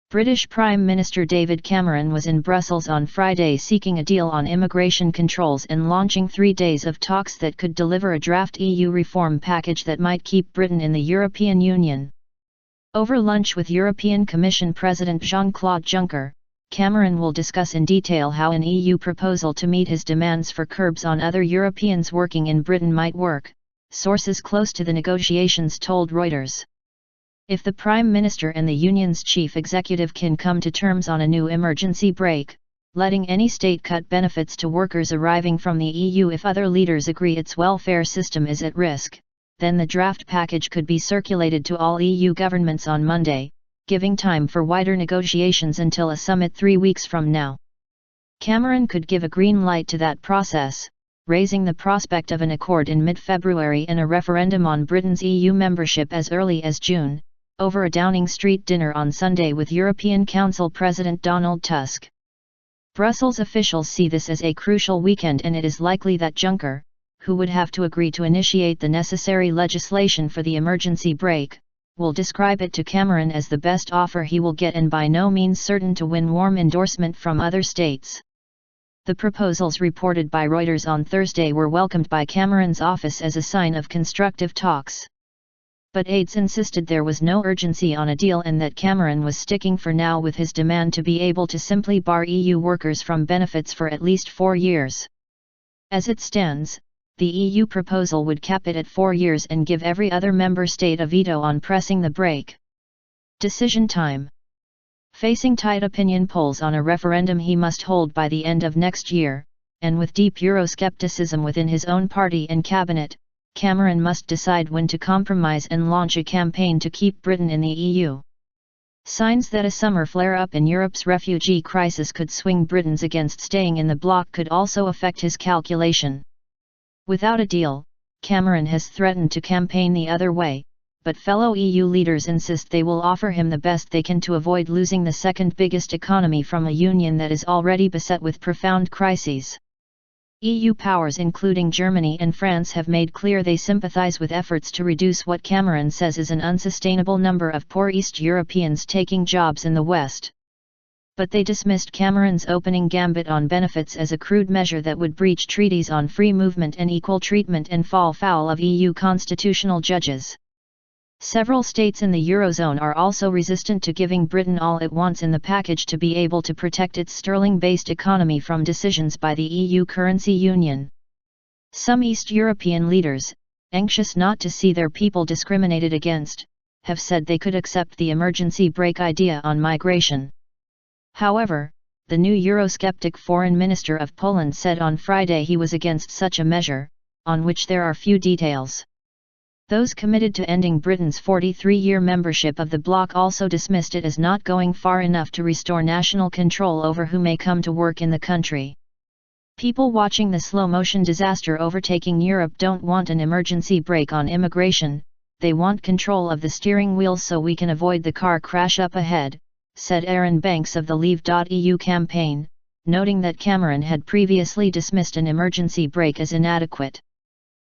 British Prime Minister David Cameron was in Brussels on Friday seeking a deal on immigration controls and launching 3 days of talks that could deliver a draft EU reform package that might keep Britain in the European Union. Over lunch with European Commission President Jean-Claude Juncker, Cameron will discuss in detail how an EU proposal to meet his demands for curbs on other Europeans working in Britain might work, sources close to the negotiations told Reuters. If the Prime Minister and the Union's chief executive can come to terms on a new emergency brake, letting any state cut benefits to workers arriving from the EU if other leaders agree its welfare system is at risk, then the draft package could be circulated to all EU governments on Monday, giving time for wider negotiations until a summit 3 weeks from now. Cameron could give a green light to that process, raising the prospect of an accord in mid-February and a referendum on Britain's EU membership as early as June, over a Downing Street dinner on Sunday with European Council President Donald Tusk. Brussels officials see this as a crucial weekend, and it is likely that Juncker, who would have to agree to initiate the necessary legislation for the emergency brake, will describe it to Cameron as the best offer he will get and by no means certain to win warm endorsement from other states. The proposals reported by Reuters on Thursday were welcomed by Cameron's office as a sign of constructive talks. But aides insisted there was no urgency on a deal and that Cameron was sticking for now with his demand to be able to simply bar EU workers from benefits for at least 4 years. As it stands, the EU proposal would cap it at 4 years and give every other member state a veto on pressing the brake. Decision time. Facing tight opinion polls on a referendum he must hold by the end of next year, and with deep Euroscepticism within his own party and cabinet, Cameron must decide when to compromise and launch a campaign to keep Britain in the EU. Signs that a summer flare-up in Europe's refugee crisis could swing Britons against staying in the bloc could also affect his calculation. Without a deal, Cameron has threatened to campaign the other way, but fellow EU leaders insist they will offer him the best they can to avoid losing the second biggest economy from a union that is already beset with profound crises. EU powers including Germany and France have made clear they sympathize with efforts to reduce what Cameron says is an unsustainable number of poor East Europeans taking jobs in the West. But they dismissed Cameron's opening gambit on benefits as a crude measure that would breach treaties on free movement and equal treatment and fall foul of EU constitutional judges. Several states in the Eurozone are also resistant to giving Britain all it wants in the package to be able to protect its sterling-based economy from decisions by the EU currency union. Some East European leaders, anxious not to see their people discriminated against, have said they could accept the emergency brake idea on migration. However, the new Eurosceptic Foreign Minister of Poland said on Friday he was against such a measure, on which there are few details. Those committed to ending Britain's 43-year membership of the bloc also dismissed it as not going far enough to restore national control over who may come to work in the country. People watching the slow-motion disaster overtaking Europe don't want an emergency brake on immigration, they want control of the steering wheel so we can avoid the car crash up ahead, said Aaron Banks of the Leave.eu campaign, noting that Cameron had previously dismissed an emergency brake as inadequate.